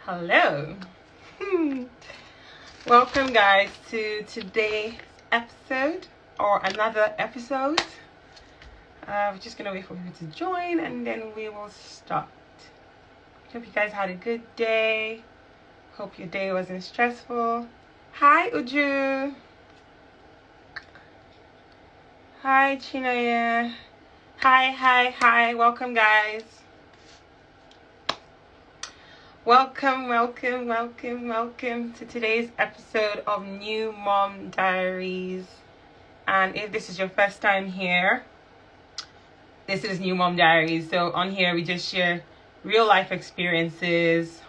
Hello. Welcome guys to today's episode or another episode. We're just gonna wait for people to join and then we will start. Hope you guys had a good day. Hope your day wasn't stressful. Hi Uju. Hi Chinaya. Hi. Welcome guys. Welcome to today's episode of New Mom Diaries. And if this is your first time here, this is New Mom Diaries. So on here we just share real life experiences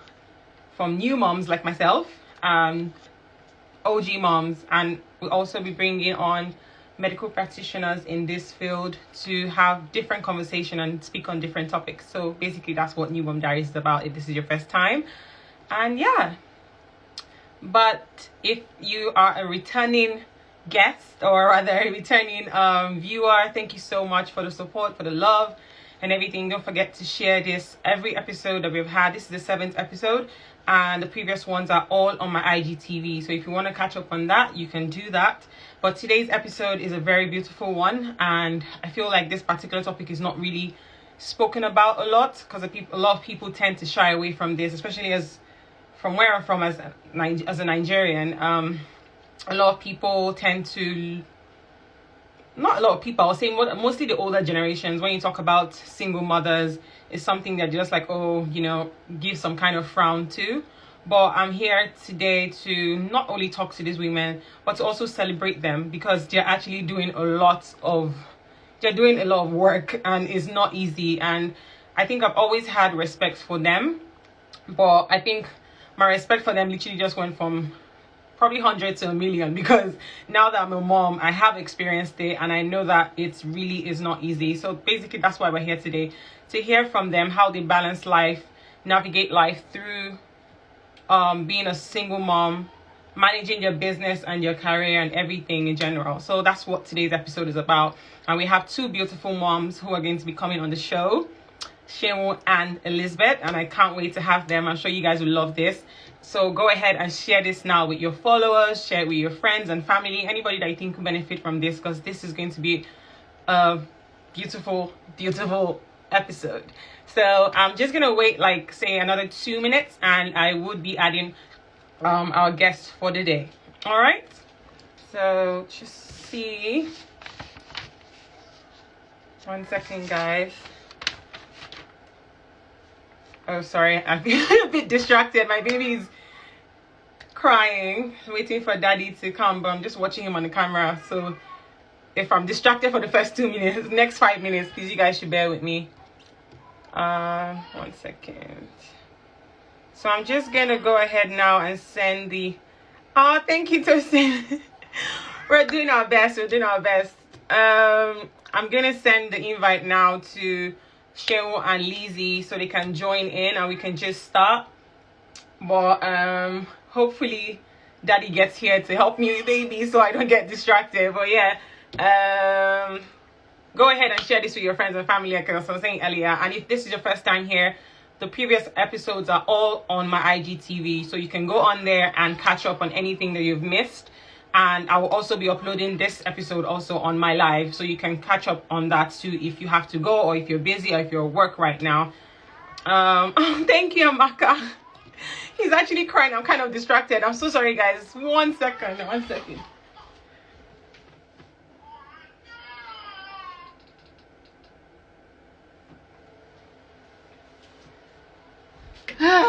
from new moms like myself, OG moms, and we'll also be bringing on medical practitioners in this field to have different conversation and speak on different topics. So basically that's what New Mom Diaries is about if this is your first time. And yeah, but if you are a returning guest or rather a returning viewer, thank you so much for the support, for the love and everything. Don't forget to share this every episode that we've had. This is the 7th episode and the previous ones are all on my IGTV, so if you want to catch up on that you can do that. But today's episode is a very beautiful one, and I feel like this particular topic is not really spoken about a lot because a lot of people tend to shy away from this, especially as from where I'm from as a Nigerian. A lot of people tend to, not a lot of people, I'll say mostly the older generations, when you talk about single mothers, it's something that just like, oh, you know, give some kind of frown to. But I'm here today to not only talk to these women, but to also celebrate them because they're actually doing a lot of work and it's not easy. And I think I've always had respect for them, but I think my respect for them literally just went from probably 100 to 1,000,000 because now that I'm a mom, I have experienced it and I know that it really is not easy. So basically that's why we're here today, to hear from them how they balance life, navigate life through being a single mom, managing your business and your career and everything in general. So that's what today's episode is about. And we have two beautiful moms who are going to be coming on the show, Seun and Elizabeth, and I can't wait to have them. I'm sure you guys will love this. So go ahead and share this now with your followers, share it with your friends and family, anybody that you think will benefit from this, because this is going to be a beautiful episode. So I'm just gonna wait like say another 2 minutes and I would be adding our guest for the day. All right, so just see, 1 second guys. Oh sorry, I've been a bit distracted. My baby's crying, waiting for daddy to come, but I'm just watching him on the camera. So if I'm distracted for the first 2 minutes, next 5 minutes, please, you guys should bear with me. 1 second. So I'm just gonna go ahead now and send the thank you Tosin. we're doing our best. I'm gonna send the invite now to Seun and Lizzie so they can join in and we can just start. But hopefully daddy gets here to help me with baby so I don't get distracted. But yeah, go ahead and share this with your friends and family, like I was saying earlier. And if this is your first time here, the previous episodes are all on my IGTV, so you can go on there and catch up on anything that you've missed. And I will also be uploading this episode also on my live, so you can catch up on that too if you have to go or if you're busy or if you're at work right now. Thank you, Amaka. He's actually crying. I'm kind of distracted. I'm so sorry, guys. 1 second.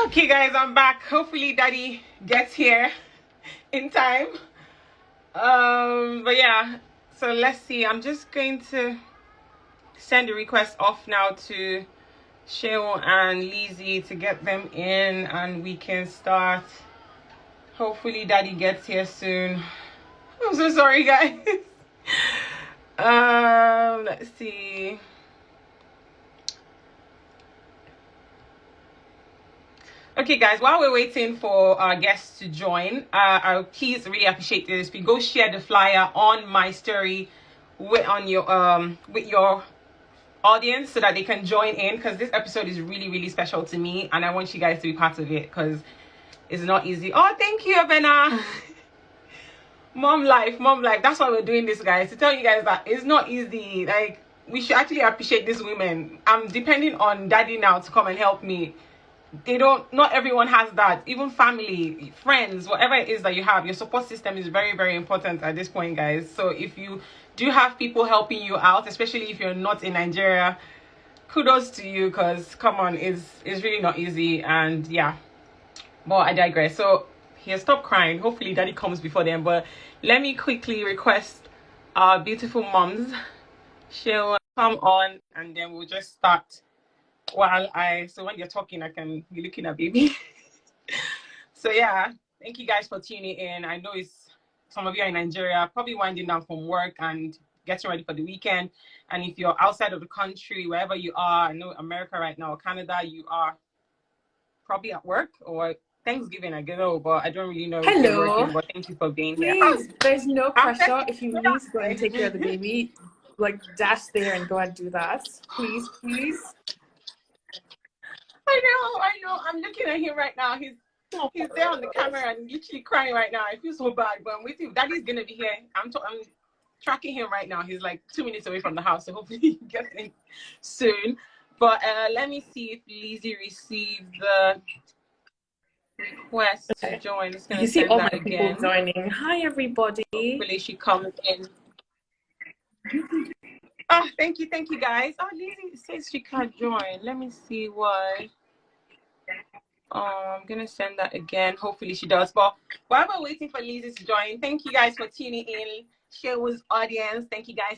Okay guys, I'm back. Hopefully daddy gets here in time. But yeah, so let's see. I'm just going to send the request off now to Seun and Lizzie to get them in and we can start. Hopefully daddy gets here soon. I'm so sorry guys. Let's see. Okay guys, while we're waiting for our guests to join, I please really appreciate this if you go share the flyer on my story with your audience so that they can join in, because this episode is really, really special to me, and I want you guys to be part of it because it's not easy. Oh, thank you, Abena. Mom life, mom life. That's why we're doing this, guys, to tell you guys that it's not easy. Like, we should actually appreciate these women. I'm depending on daddy now to come and help me. Not everyone has that. Even family, friends, whatever it is that you have, your support system is very, very important at this point, guys. So if you do have people helping you out, especially if you're not in Nigeria, kudos to you, because come on, it's really not easy. And yeah, but I digress. So here, stop crying. Hopefully daddy comes before then. But let me quickly request our beautiful moms. She'll come on and then we'll just start so when you're talking, I can be looking at baby. So yeah, thank you guys for tuning in. I know some of you are in Nigeria, probably winding down from work and getting ready for the weekend. And if you're outside of the country, wherever you are, I know America right now, Canada, you are probably at work or Thanksgiving, I don't know, but I don't really know if you're working, but thank you for being here. Please, there's no pressure. If you need to go and take care of the baby, like dash there and go and do that. Please. I know. I'm looking at him right now. He's there on the camera and literally crying right now. I feel so bad, but I'm waiting. Daddy's gonna be here. I'm tracking him right now. He's like 2 minutes away from the house, so hopefully he gets in soon. But let me see if Lizzie received the request to join. It's gonna see all my again. people joining. Hi everybody. Hopefully she comes in. Oh, thank you guys. Oh, Lizzie says she can't join. Let me see why. I'm gonna send that again. Hopefully she does. But while we're waiting for Lizzie to join, thank you guys for tuning in. Show's audience. Thank you guys.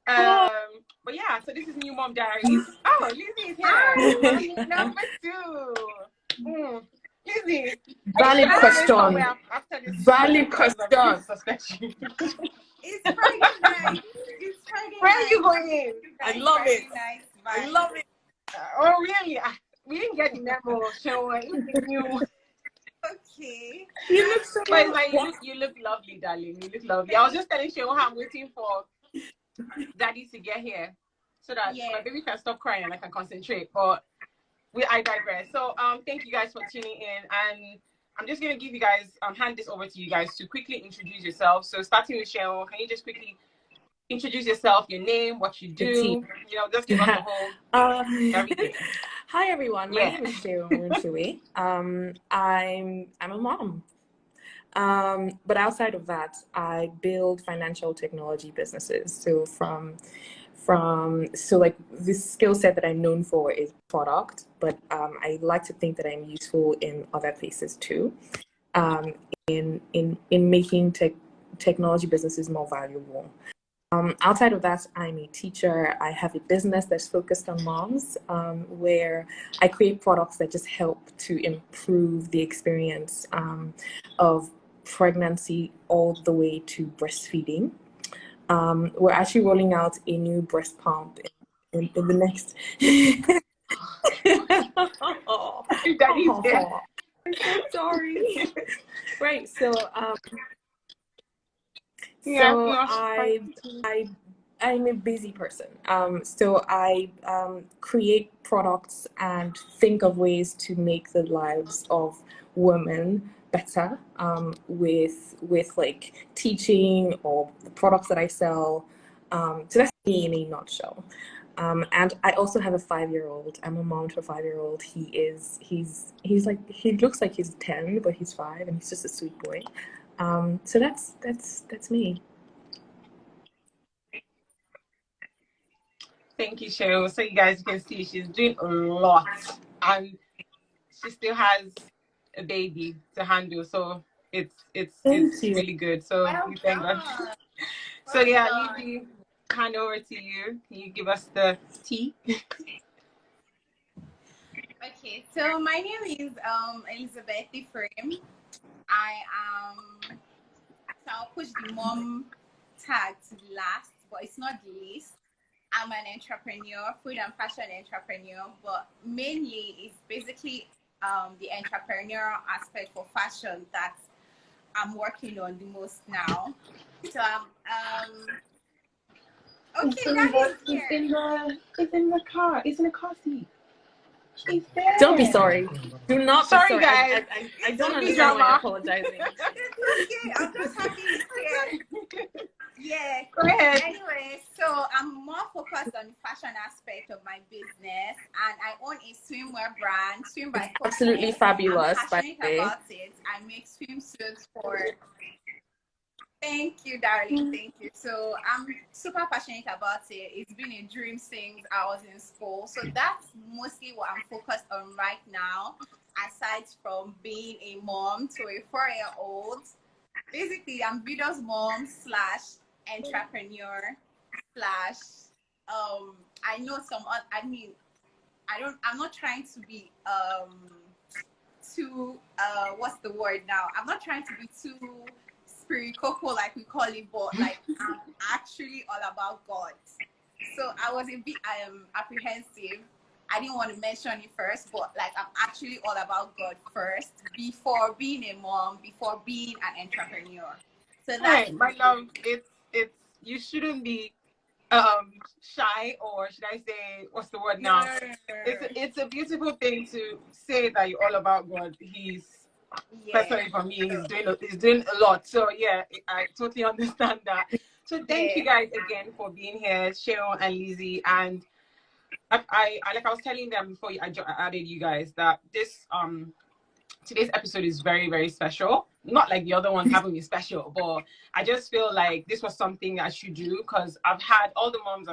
But yeah, so this is New Mom Diaries. Oh, Lizzie is here. Number 2. Lizzie. Valid question. Valid question. It's Friday night. Where are you going? I love it. Nice I love it. Oh, really? We didn't get the memo. So okay. You look so you look lovely, darling. You look lovely. I was just telling Shewa how I'm waiting for daddy to get here so that my baby can stop crying and I can concentrate. But I digress. So thank you guys for tuning in, and I'm just gonna give you guys hand this over to you guys to quickly introduce yourselves. So starting with Shewa, can you just quickly introduce yourself, your name, what you do, just give us a whole everything. Hi everyone, my name is Seun. I'm a mom. But outside of that, I build financial technology businesses. So so like this skill set that I'm known for is product, but I like to think that I'm useful in other places too, in making technology businesses more valuable. Outside of that, I'm a teacher. I have a business that's focused on moms, where I create products that just help to improve the experience of pregnancy all the way to breastfeeding. We're actually rolling out a new breast pump in the next. I'm so sorry. Right. So. I'm a busy person. So I create products and think of ways to make the lives of women better with like teaching or the products that I sell. So that's me in a nutshell. And I also have a 5-year-old. I'm a mom to a 5-year-old. He's looks like he's 10, but he's 5, and he's just a sweet boy. So that's me. Thank you, Cheryl. So you guys can see she's doing a lot, and she still has a baby to handle. So it's really good. So we thank God. So yeah, Lizzie, hand over to you. Can you give us the tea? Okay, so my name is Elizabeth Ephraim. So I'll push the mom tag to the last, but it's not the least. I'm an entrepreneur, food and fashion entrepreneur, but mainly it's basically the entrepreneurial aspect for fashion that I'm working on the most now. So Okay, that is here. It's in the car. It's in the car seat. It's there. Don't be sorry. Do not be Sorry, sorry. guys. I don't Don't be understand why you're drama. apologizing. It's okay. I'm just happy it's here. Yeah. Go ahead. Anyway, so I'm more focused on the fashion aspect of my business, and I own a swimwear brand, Swim by Coco. Absolutely fabulous, I'm passionate about it. I make swimsuits for. Thank you, darling. Thank you. So I'm super passionate about it. It's been a dream since I was in school. So that's mostly what I'm focused on right now, aside from being a mom to a 4-year-old. Basically, I'm Vido's mom / entrepreneur / I know some. I mean, I'm not trying to be too what's the word now? I'm not trying to be too spiritual like we call it, but like I'm actually all about God. So I was a bit apprehensive. I didn't want to mention it first, but like I'm actually all about God first before being a mom, before being an entrepreneur. So that's my love. It's you shouldn't be shy, or should I say, what's the word now? It's a beautiful thing to say that you're all about God. He's personally for me, he's doing a lot. So yeah, I totally understand that. So thank you guys again for being here, Seun and Lizzie. And I like I was telling them before I added you guys that this today's episode is very, very special. Not like the other ones haven't been special, but I just feel like this was something I should do because I've had all the moms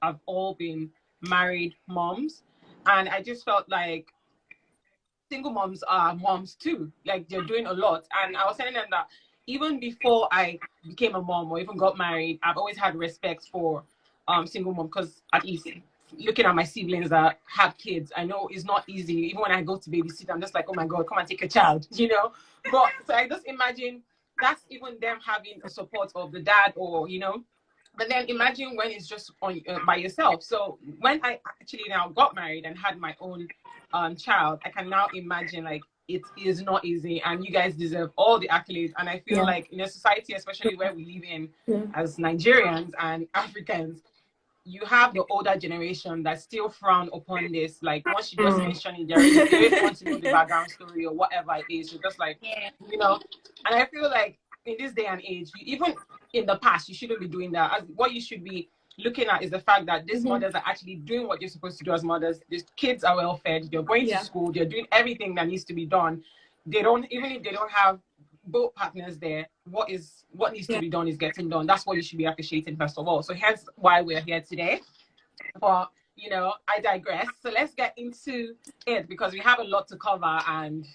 I've all been married moms, and I just felt like single moms are moms too. Like they're doing a lot. And I was telling them that even before I became a mom or even got married, I've always had respect for single mom, because at least looking at my siblings that have kids, I know it's not easy. Even when I go to babysit, I'm just like, oh my God, come and take a child, you know? But so I just imagine that's even them having a support of the dad, or, you know, but then imagine when it's just on by yourself. So when I actually now got married and had my own child, I can now imagine like it is not easy, and you guys deserve all the accolades. And I feel like in a society, especially where we live in as Nigerians and Africans, you have the older generation that still frown upon this. Like once you just mention it, they don't want to know the background story or whatever it is. You're just like, you know. And I feel like in this day and age, even in the past, you shouldn't be doing that. What you should be looking at is the fact that these mothers are actually doing what you're supposed to do as mothers. These kids are well fed. They're going to school. They're doing everything that needs to be done. They don't, even if they don't have both partners there, what needs to be done is getting done. That's what you should be appreciating first of all. So hence why we're here today. But you know, I digress. So let's get into it because we have a lot to cover and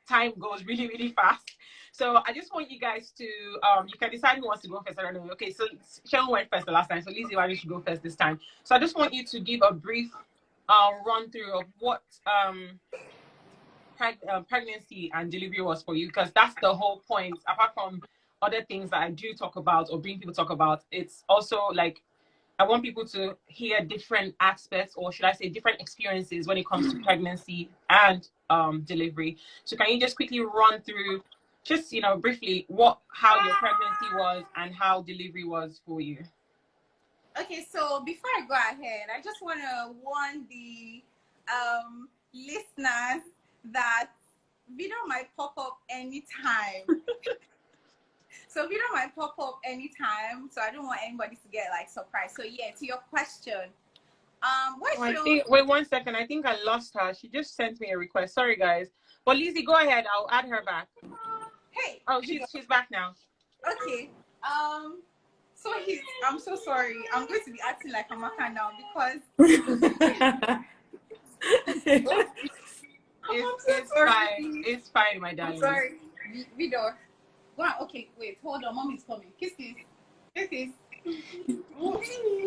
time goes really, really fast. So I just want you guys to you can decide who wants to go first. I don't know. Okay, so Sean went first the last time, so Lizzie, why don't you go first this time? So I just want you to give a brief run through of what pregnancy and delivery was for you, because that's the whole point. Apart from other things that I do talk about or bring people to talk about, it's also like I want people to hear different aspects, or should I say different experiences when it comes to pregnancy and delivery. So can you just quickly run through, just, you know, briefly, how your pregnancy was and how delivery was for you? Okay, so before I go ahead, I just want to warn the listeners that video might pop up anytime. So video might pop up anytime. So I don't want anybody to get like surprised. So yeah, to your question, wait 1 second. I think I lost her. She just sent me a request. Sorry guys. But Lizzie, go ahead. I'll add her back. Hey. Oh, she's back now. Okay. So I'm so sorry. I'm going to be acting like a maka now because it's fine. It's fine, my darling. I'm sorry. Video. Okay, wait, hold on. Mommy's coming. Kisses.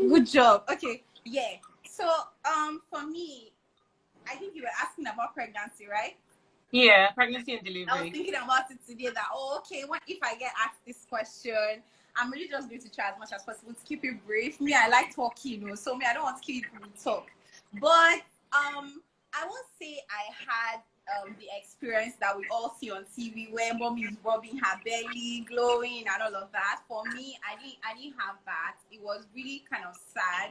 Good job. Okay. Yeah. So for me, I think you were asking about pregnancy, right? Yeah, pregnancy and delivery. I was thinking about it today that, okay, what if I get asked this question? I'm really just going to try as much as possible to keep it brief. Me, I like talking, so me, I don't want to keep people talk. But I won't say I had the experience that we all see on TV where mommy is rubbing her belly, glowing, and all of that. For me, I didn't have that. It was really kind of sad.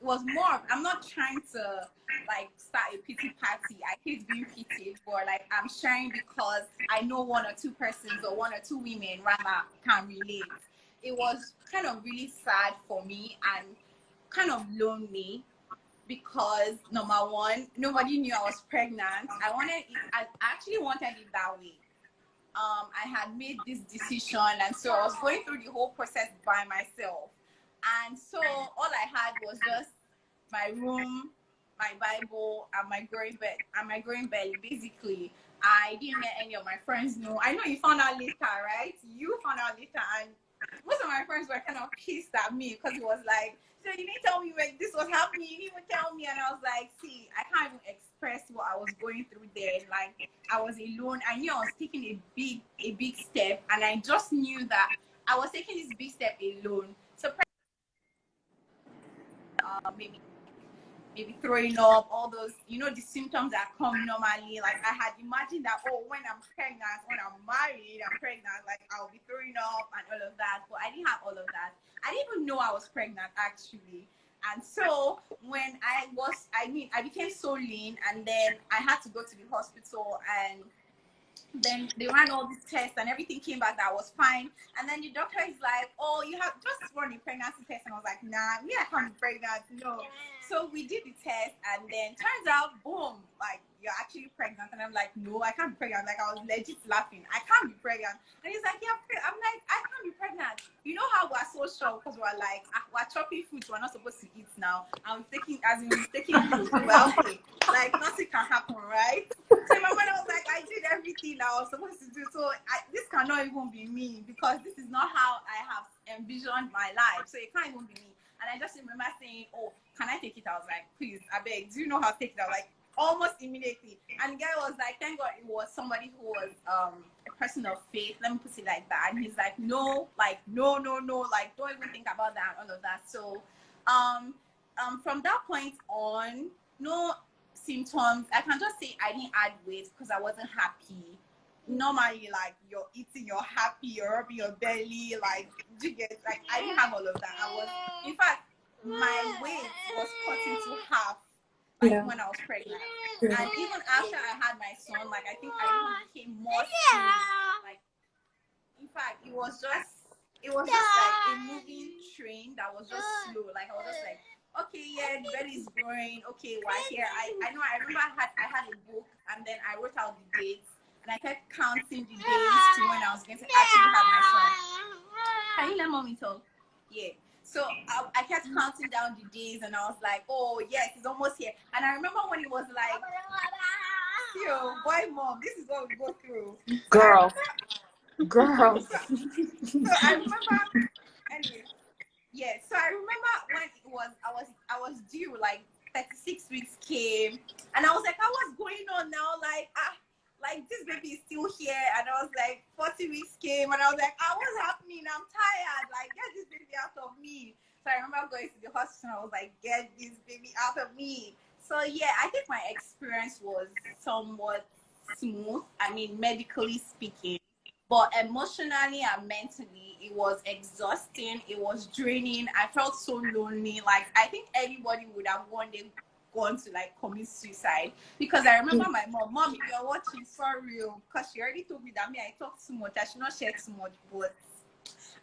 It was more. I'm not trying to like start a pity party. I hate being pitied, but like I'm sharing because I know one or two persons or one or two women rather can relate. It was kind of really sad for me and kind of lonely because number one, nobody knew I was pregnant. I actually wanted it that way. I had made this decision, and so I was going through the whole process by myself. And so all I had was just my room, my Bible, and my growing belly. Basically, I didn't let any of my friends know. I know you found out later, right? You found out later, and most of my friends were kind of pissed at me because it was like, so you didn't tell me when this was happening. You didn't even tell me, and I was like, see, I can't even express what I was going through there. Like I was alone. I knew I was taking a big step, and I just knew that I was taking this big step alone. So maybe throwing up, all those, the symptoms that come normally. Like I had imagined that, oh, when I'm pregnant, when I'm married, I'm pregnant, like I'll be throwing up and all of that. But I didn't have all of that. I didn't even know I was pregnant actually. And so when I became so lean, and then I had to go to the hospital, and then they ran all these tests and everything came back that I was fine. And then the doctor is like, oh, you have just run a pregnancy test. And I was like, nah, me, I can't be pregnant. No. So we did the test, and then turns out, boom, like you're actually pregnant. And I'm like, no, I can't be pregnant. Like I was legit laughing. I can't be pregnant. And he's like, yeah, I'm like, I can't be pregnant. You know how we're so shocked because we're like, we're chopping food we're not supposed to eat now. And we're taking food. Well, okay, like nothing can happen, right? So my mother was like, I did everything I was supposed to do. So this cannot even be me because this is not how I have envisioned my life. So it can't even be me. And I just remember saying, oh, can I take it? I was like, please, I beg, do you know how to take it? I was like, almost immediately. And the guy was like, thank God it was somebody who was a person of faith. Let me put it like that. And he's like, no, like, no, like, don't even think about that and all of that. So from that point on, no symptoms. I can just say I didn't add weight because I wasn't happy. Normally, like you're eating, you're happy, you're rubbing your belly, like you get like I didn't have all of that. I was, in fact, my weight was cut into half, like when I was pregnant. And even after I had my son, like I think I even became more skinny. Like in fact, it was just like a moving train that was just slow. Like I was just like, okay, yeah, the belly is growing. Okay, we're here. I know. I remember I had a book, and then I wrote out the dates, and I kept counting the days to when I was going to actually have my son. Can you let mommy talk? Yeah. So I kept counting down the days, and I was like, oh yes, it's almost here. And I remember when it was like, yo, boy, mom, this is what we go through. Girl. So I remember, anyway. Yeah, so I remember when it was I was due, like 36 weeks came, and I was like, what's going on now? Like this baby is still here, and I was like, 40 weeks came, and I was like, what's happening? I'm tired. Like, get this baby out of me. So I remember going to the hospital. I was like, get this baby out of me. So yeah, I think my experience was somewhat smooth. I mean, medically speaking. But emotionally and mentally, it was exhausting. It was draining. I felt so lonely. Like, I think anybody would have one day gone to like commit suicide. Because I remember my mom, if you're watching, sorry, because she already told me that I talk too much. I should not share too much. But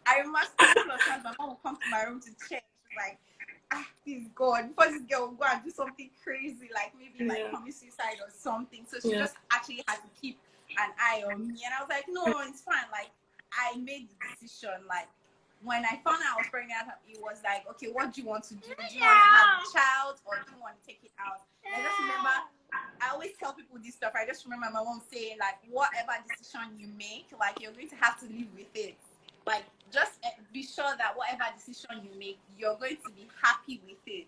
I remember a couple of times my mom would come to my room to check. She's like, please God, before this girl will go and do something crazy, like maybe like commit suicide or something. So she just actually had to keep an eye on me, and I was like, no, it's fine. Like I made the decision. Like when I found out I was pregnant, it was like, okay, what do you want to do? Do you want to have a child or do you want to take it out? And I just remember, I always tell people this stuff. I just remember my mom saying, like, whatever decision you make, like you're going to have to live with it. Like just be sure that whatever decision you make, you're going to be happy with it.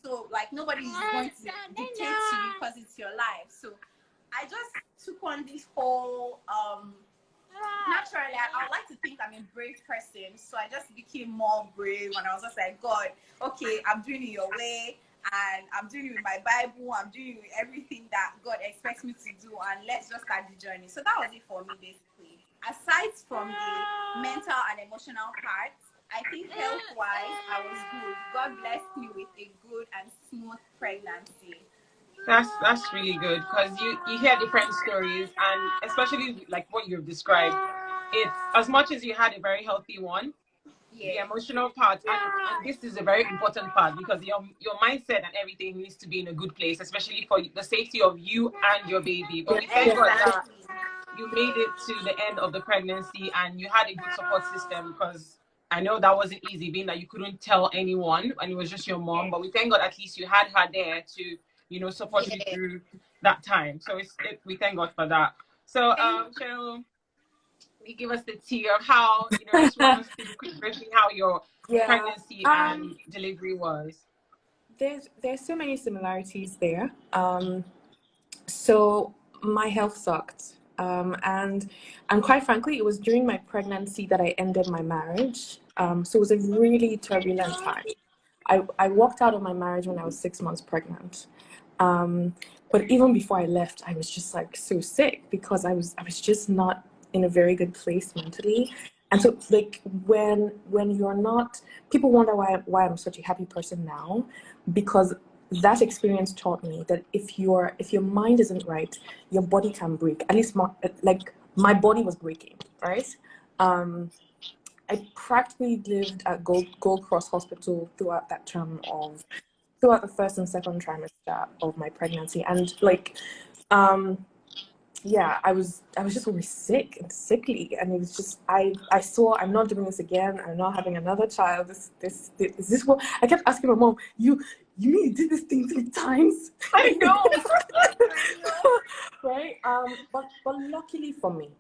So like nobody is going to dictate to you because it's your life. So I just took on this whole naturally I would like to think I'm a brave person, so I just became more brave when I was just like, God, okay, I'm doing it your way. and I'm doing it with my Bible. I'm doing it with everything that God expects me to do, and let's just start the journey. So that was it for me, basically. Aside from the mental and emotional part, I think health-wise, I was good. God blessed me with a good and smooth pregnancy. That's really good, because you hear different stories, and especially like what you've described. It's as much as you had a very healthy one, the Yeah. emotional part, and this is a very important part, because your mindset and everything needs to be in a good place, especially for the safety of you and your baby. But we thank God that Exactly. you made it to the end of the pregnancy and you had a good support system, because I know that wasn't easy, being that you couldn't tell anyone and it was just your mom. But we thank God at least you had her there to, support you Yeah. through that time. So we thank God for that. So Cheryl, you give us the tea of how, just run us through the quick version how your Yeah. pregnancy and delivery was. There's so many similarities there. So my health sucked. And quite frankly, it was during my pregnancy that I ended my marriage. So it was a really turbulent time. I walked out of my marriage when I was 6 months pregnant. But even before I left, I was just like so sick because I was just not in a very good place mentally. And so like when you're not, people wonder why I'm such a happy person now, because that experience taught me that if your mind isn't right, your body can break. At least my body was breaking, right? I practically lived at Gold Cross Hospital throughout the first and second trimester of my pregnancy, and like, yeah, I was just really sick and sickly, and it was just I saw I'm not doing this again. I'm not having another child. This is this what I kept asking my mom. You mean you did this thing 3 times? I know. Right? But luckily for me,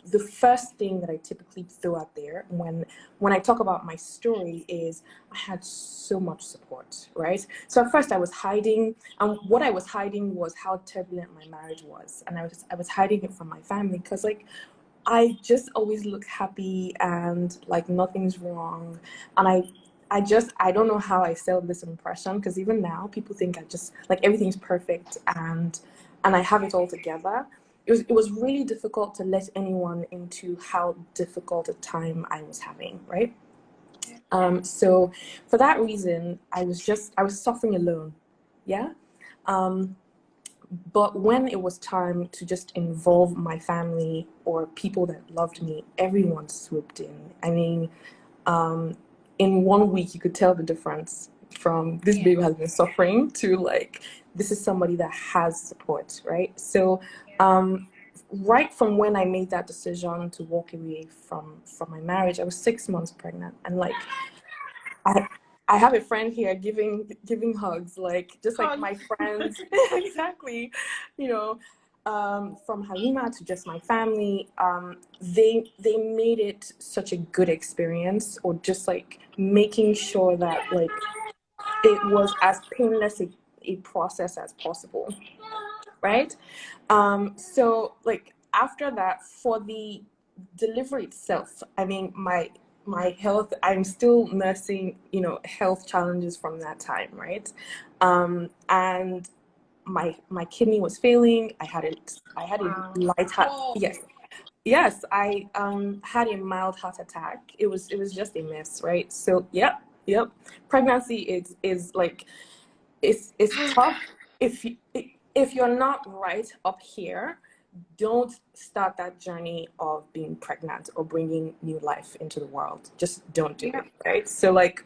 the first thing that I typically throw out there when I talk about my story is I had so much support, right? So at first I was hiding, and what I was hiding was how turbulent my marriage was, and I was hiding it from my family because like I just always look happy and like nothing's wrong, and I don't know how I sell this impression, because even now people think I just like everything's perfect and I have it all together. It was really difficult to let anyone into how difficult a time I was having, right? So for that reason, I was suffering alone, yeah. But when it was time to just involve my family or people that loved me, everyone swooped in. I mean, in 1 week, you could tell the difference from this baby has been suffering to like, this is somebody that has support, right? So, right from when I made that decision to walk away from my marriage, I was 6 months pregnant, and like, I I have a friend here giving hugs, like just like my friends, exactly, you know, from Halima to just my family. They made it such a good experience, or just like making sure that like it was as painless a process as possible, right? So like after that, for the delivery itself, I mean, my health, I'm still nursing, health challenges from that time, right? And my kidney was failing. I had a light heart. Oh, Yes, I had a mild heart attack. It was just a mess, right? So yep. Pregnancy is like, it's tough if you're not right up here. Don't start that journey of being pregnant or bringing new life into the world. Just don't do it, right? So like,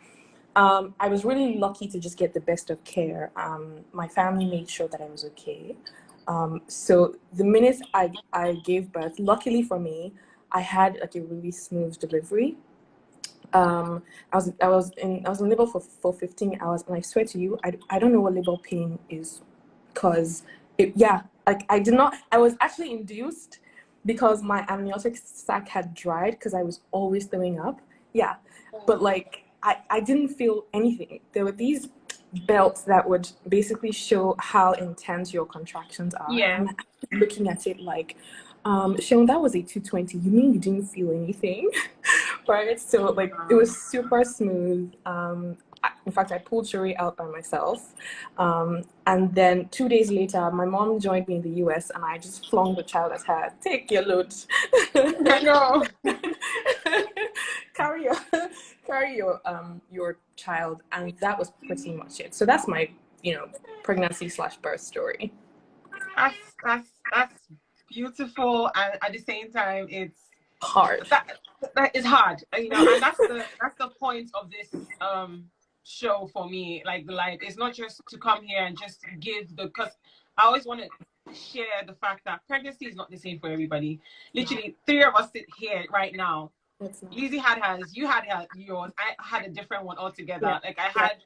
I was really lucky to just get the best of care. My family made sure that I was okay. So the minute I gave birth, luckily for me, I had like a really smooth delivery. I was in labor for 15 hours, and I swear to you, I don't know what labor pain is, because like I was actually induced because my amniotic sac had dried because I was always throwing up. Yeah, but like I didn't feel anything. There were these belts that would basically show how intense your contractions are. Yeah. And I'm looking at it like, Sean, that was a 220. You mean you didn't feel anything? Right? So like it was super smooth. In fact, I pulled Shuri out by myself. And then 2 days later, my mom joined me in the US, and I just flung the child at her. Take your load. I know. carry your child, and that was pretty much it. So that's my, pregnancy/birth story. That's beautiful, and at the same time, it's hard. That is hard, and that's the point of this show for me. Like the life, it's not just to come here and just give because I always want to share the fact that pregnancy is not the same for everybody. Literally, 3 of us sit here right now. Lizzie had hers, you had yours, I had a different one altogether. Yeah. Like I had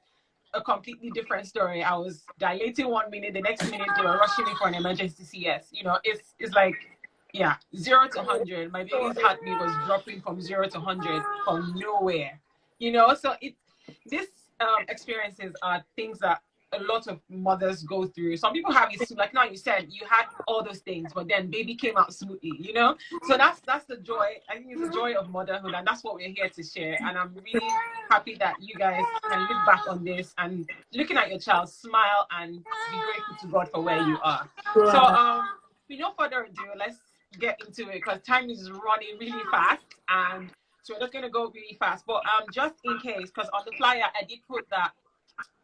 a completely different story. I was dilating 1 minute, the next minute they were rushing me for an emergency CS. It's like 0 to 100. My baby's heartbeat was dropping from 0 to 100 from nowhere. So this experiences are things that a lot of mothers go through. Some people have it, like now you said you had all those things, but then baby came out smoothly, So that's the joy. I think it's the joy of motherhood, and that's what we're here to share. And I'm really happy that you guys can look back on this and looking at your child, smile and be grateful to God for where you are. So with no further ado, let's get into it because time is running really fast, and so we're just gonna go really fast. But just in case, because on the flyer I did put that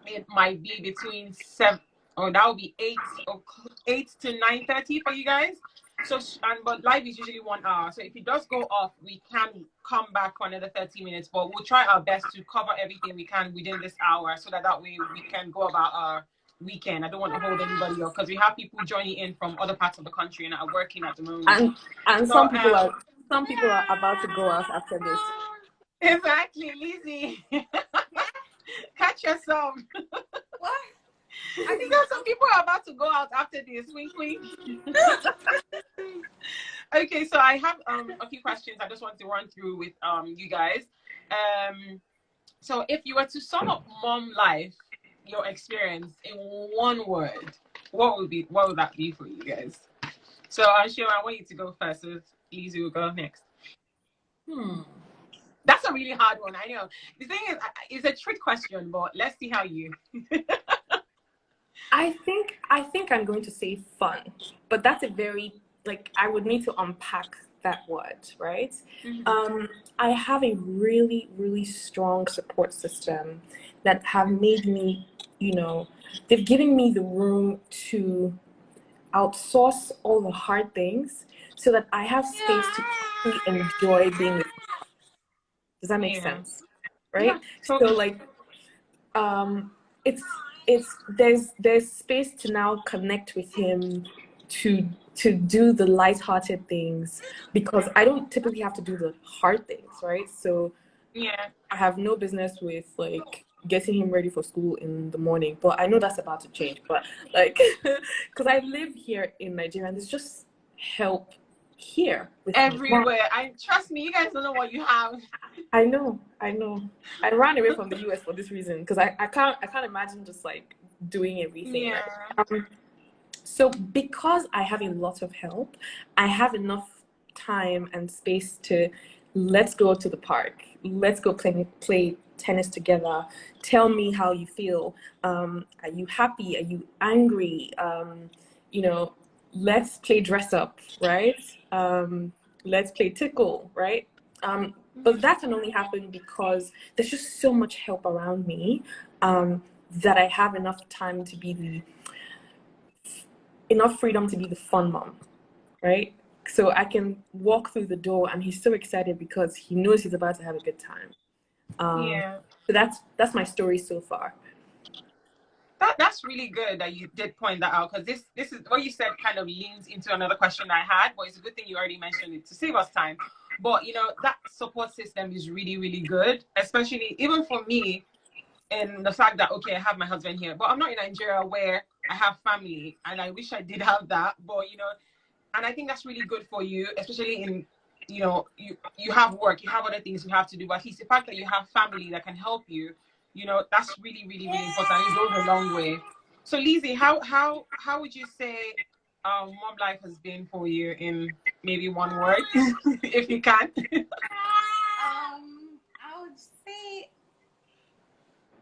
it might be between 7 or that would be 8 to 9:30 for you guys. So but live is usually 1 hour, so if it does go off we can come back for another 30 minutes, but we'll try our best to cover everything we can within this hour so that way we can go about our weekend. I don't want to hold anybody up because we have people joining in from other parts of the country and are working at the moment, and so, some people are about to go out after this. Exactly, Lizzie. Catch yourself. What? I think that some people are about to go out after this. Wink, wink. Okay, so I have a few questions I just want to run through with you guys. So if you were to sum up mom life, your experience in one word, what would that be for you guys? So Sheila, I want you to go first. So Lizzie will go next. That's a really hard one, I know. The thing is, it's a trick question, but let's see how you. I think I'm going to say fun, but that's a very, I would need to unpack that word, right? Mm-hmm. I have a really, really strong support system that have made me, they've given me the room to outsource all the hard things so that I have space to truly enjoy being with them. Does that make sense? Right? Yeah, totally. So there's space to now connect with him, to do the lighthearted things, because I don't typically have to do the hard things, right? So I have no business with getting him ready for school in the morning, but I know that's about to change. But because I live here in Nigeria, and there's just help here with everywhere. Trust me, you guys don't know what you have. I know. I ran away from the US for this reason, because I can't imagine just doing everything. Yeah. Right? So because I have a lot of help, I have enough time and space to let's go to the park, let's go play tennis together. Tell me how you feel. Are you happy? Are you angry? Let's play dress up, right? Let's play tickle, right? But that can only happen because there's just so much help around me that I have enough time to be enough freedom to be the fun mom, right? So I can walk through the door and he's so excited because he knows he's about to have a good time. So that's my story so far. That's really good that you did point that out, because this is what you said kind of leans into another question I had, but it's a good thing you already mentioned it to save us time. But that support system is really, really good, especially even for me, in the fact that I have my husband here, but I'm not in Nigeria where I have family, and I wish I did have that. But and I think that's really good for you, especially in you have work, you have other things you have to do, but at least the fact that you have family that can help you, that's really, really, really important. It goes a long way. So Lizzie, how would you say mom life has been for you in maybe one word, if you can? I would say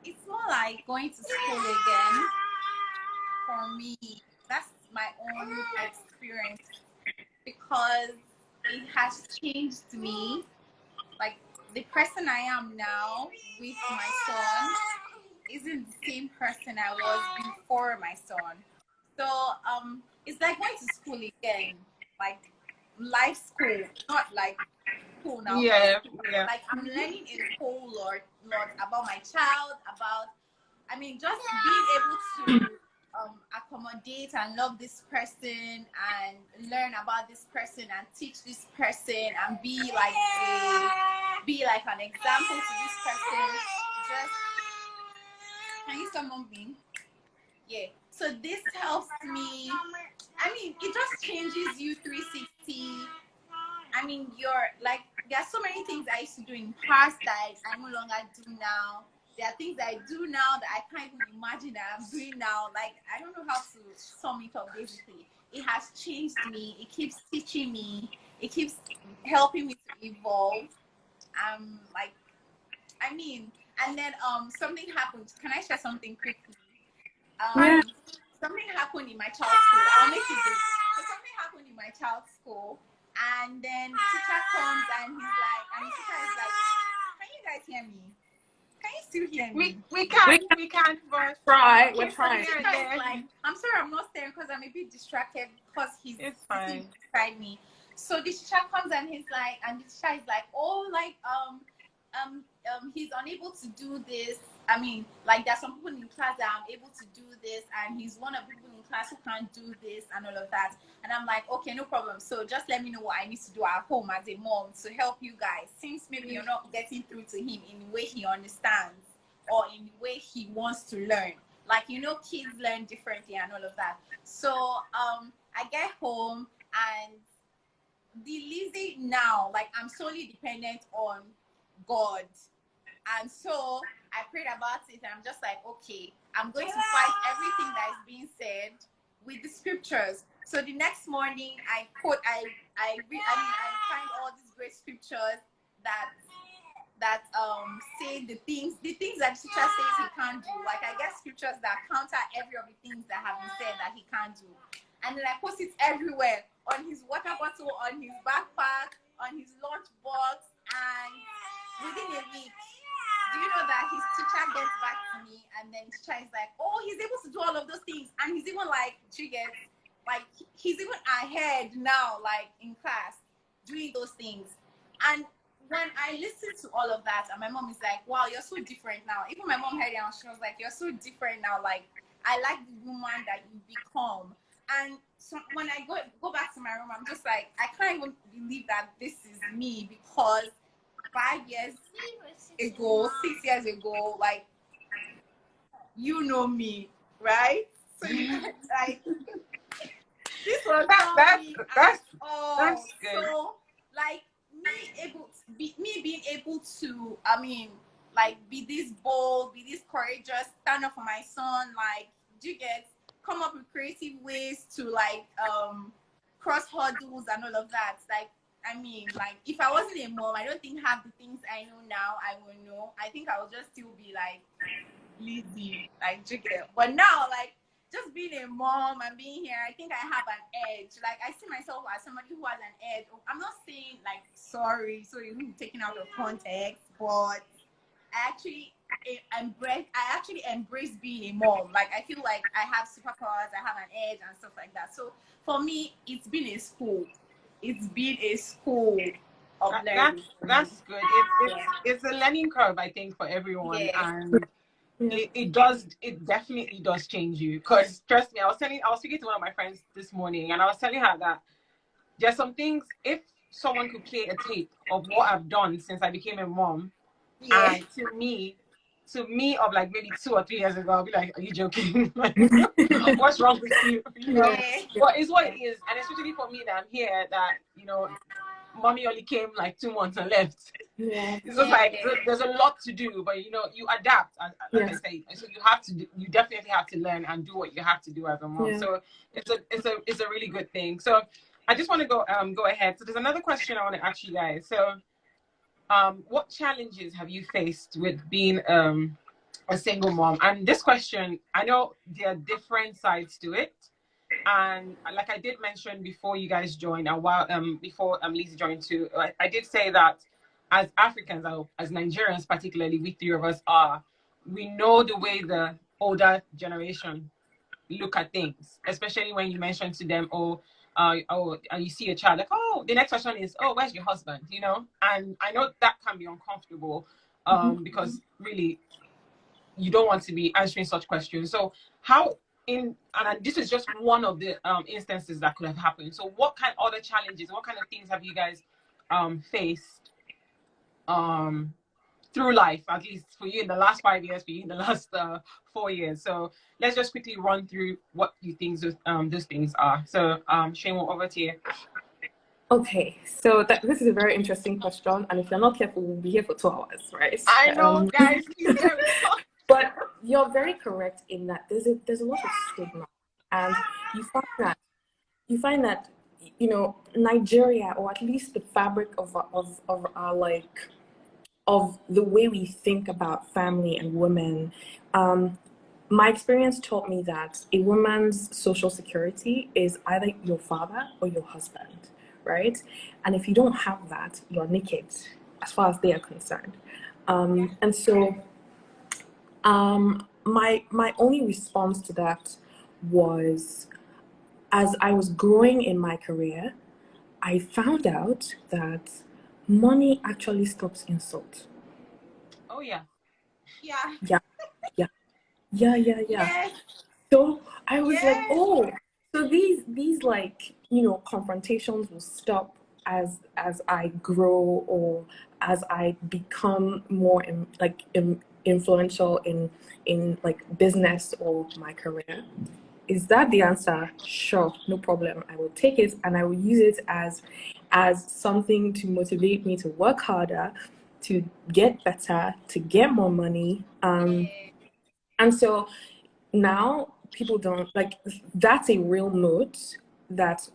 it's more like going to school again for me. That's my own experience because it has changed me. Like the person I am now with my son isn't the same person I was before my son. So it's like going to school again, like life school, not like school now. Yeah, yeah. Like I'm learning a whole lot about my child, about just being able to accommodate and love this person and learn about this person and teach this person and be like an example to this person. Just can you someone be? Yeah. So this helps me. It just changes you 360. You're like, there are so many things I used to do in the past that I no longer do now. There are things I do now that I can't even imagine that I'm doing now. Like, I don't know how to sum it up basically. It has changed me. It keeps teaching me. It keeps helping me to evolve. And then something happened. Can I share something quickly? Yeah. Something happened in my child's school. I'll make it good. So something happened in my child's school, and then teacher comes and the teacher is like, "Can you guys hear me? Can you still hear me?" We can't, but We're trying. Like, I'm sorry, I'm not staying because I'm a bit distracted because he's sitting beside me. So the teacher comes and the teacher is like, "Oh, like he's unable to do this. There are some people in class that are able to do this, and he's one of the people in class who can't do this and all of that." And I'm like, "Okay, no problem. So just let me know what I need to do at home as a mom to help you guys, since maybe you're not getting through to him in the way he understands or in the way he wants to learn. Like, kids learn differently and all of that." So I get home and the Lizzie now, like, I'm solely dependent on God. And so I prayed about it and I'm just like, okay, I'm going to fight everything that is being said with the scriptures. So the next morning I find all these great scriptures that say the things that the teacher says he can't do. Like, I get scriptures that counter every of the things that have been said that he can't do. And then I post it everywhere, on his water bottle, on his backpack, on his lunch box, and within a week, do you know that his teacher gets back to me and then the teacher is like, "Oh, he's able to do all of those things." And he's even like, he's even ahead now, like in class, doing those things. And when I listened to all of that, and my mom is like, "Wow, you're so different now." Even my mom heard it and she was like, "You're so different now. Like, I like the woman that you become." And so when I go back to my room, I'm just like, I can't even believe that this is me, because 5 years ago, 6 years ago, like, you know me, right? So like, this was not me at all. That's good. So like, me being able to, be this bold, be this courageous, stand up for my son, like, do you get, come up with creative ways to like cross hurdles and all of that. Like, if I wasn't a mom, I don't think half the things I know now I will know. I think I will just still be like Lizzie, like, do you get? But now, like, just being a mom and being here, I think I have an edge. Like, I see myself as somebody who has an edge. I'm not saying like, sorry, so you're taken out of context, but I actually embrace being a mom. Like, I feel like I have superpowers, I have an edge and stuff like that. So for me, it's been a school. It's been a school of learning. That's good. It's a learning curve, I think, for everyone. Yeah. And it definitely does change you. Because trust me, I was speaking to one of my friends this morning, and I was telling her that there's some things, if someone could play a tape of what I've done since I became a mom, and to me of like maybe 2 or 3 years ago, I'll be like, "Are you joking? What's wrong with you?" But it's what it is. And especially for me that I'm here, that, mommy only came like 2 months and left. It's just like, there's a lot to do, but you adapt, like I say. So you definitely have to learn and do what you have to do as a mom. So it's a really good thing. So I just want to go ahead. So there's another question I want to ask you guys. So what challenges have you faced with being a single mom? And this question, I know there are different sides to it. And like I did mention before you guys joined, and while before Lisa joined too, I did say that as Africans, as Nigerians particularly, we three of us are, we know the way the older generation look at things, especially when you mention to them, you see a child, like, oh, the next question is, oh, where's your husband? You know, and I know that can be uncomfortable, because really you don't want to be answering such questions. So how and this is just one of the instances that could have happened. So what kind of other challenges, what kind of things have you guys faced through life, at least for you in the last 5 years, for you in the last 4 years? So let's just quickly run through what you think those things are. So Shane, over to you. Okay, so this is a very interesting question, and if you're not careful, we'll be here for 2 hours, right? I know, guys, please let me talk. But you're very correct in that there's a lot of stigma, and you find that you know, Nigeria, or at least the fabric of our like of the way we think about family and women. My experience taught me that a woman's social security is either your father or your husband, right? And if you don't have that, you're naked, as far as they are concerned. And so my only response to that was, as I was growing in my career, I found out that money actually stops insult. Oh yeah. Yeah. Yeah. Yes. So I was like, Yes. oh, so these like, you know, confrontations will stop as I grow, or as I become more influential in like business or my career. Is that the answer? Sure, no problem. I will take it, and I will use it as something to motivate me to work harder, to get better, to get more money. And so now people don't like, that's a real note that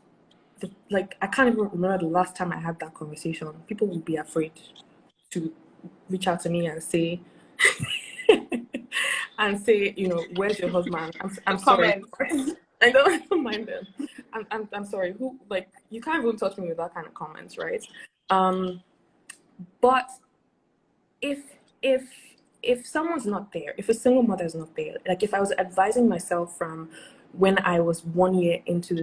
like, I can't even remember the last time I had that conversation. People would be afraid to reach out to me and say you know, where's your husband? I'm sorry. I don't mind them. I'm sorry. Who, like, you can't even touch me with that kind of comments, right? But if someone's not there, if a single mother is not there, like if I was advising myself from when I was 1 year into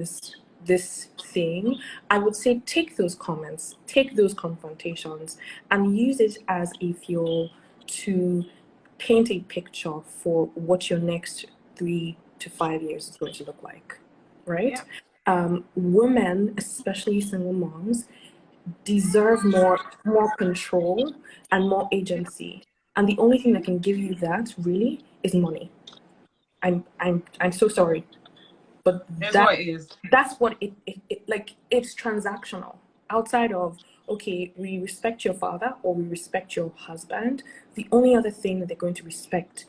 this thing, I would say take those comments, take those confrontations, and use it as a fuel to paint a picture for what your next 3 to 5 years is going to look like, right? Yeah. Women, especially single moms, deserve more control and more agency. And the only thing that can give you that really is money. I'm so sorry, but that's what it like, it's transactional. Outside of, okay, we respect your father or we respect your husband, the only other thing that they're going to respect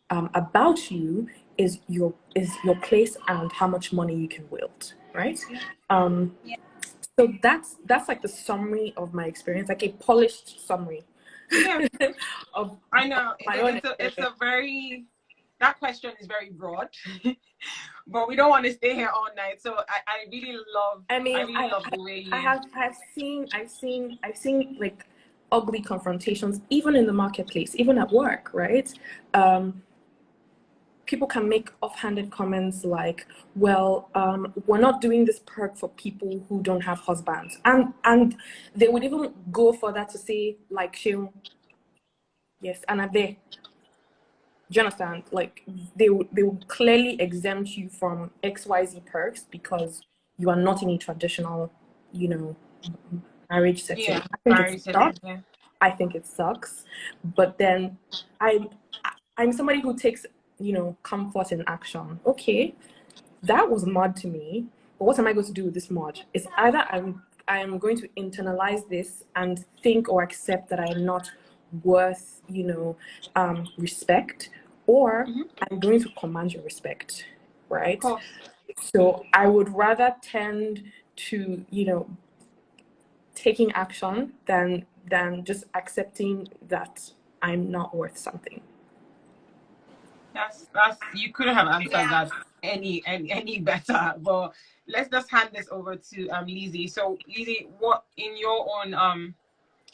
about you is your place and how much money you can wield, right? So that's like the summary of my experience, like a polished summary. Yeah. of I know it's a very, that question is very broad, but we don't want to stay here all night. So I really love. I really love the way you. I've seen like ugly confrontations, even in the marketplace, even at work, right? People can make offhanded comments like, well, we're not doing this perk for people who don't have husbands. And they would even go further to say, like, Seun, yes, and are there. Do you understand? Like, they would clearly exempt you from XYZ perks because you are not in a traditional, you know, marriage setting. Yeah, I think it sucks. But then I'm somebody who takes, you know, comfort in action. Okay, that was mud to me, but what am I going to do with this mud? It's either I'm going to internalize this and think or accept that I'm not worth, you know, respect, or I'm going to command your respect, right? So I would rather tend to, you know, taking action than just accepting that I'm not worth something. That's you couldn't have answered that any better. But let's just hand this over to Lizzie. So Lizzie, what in your own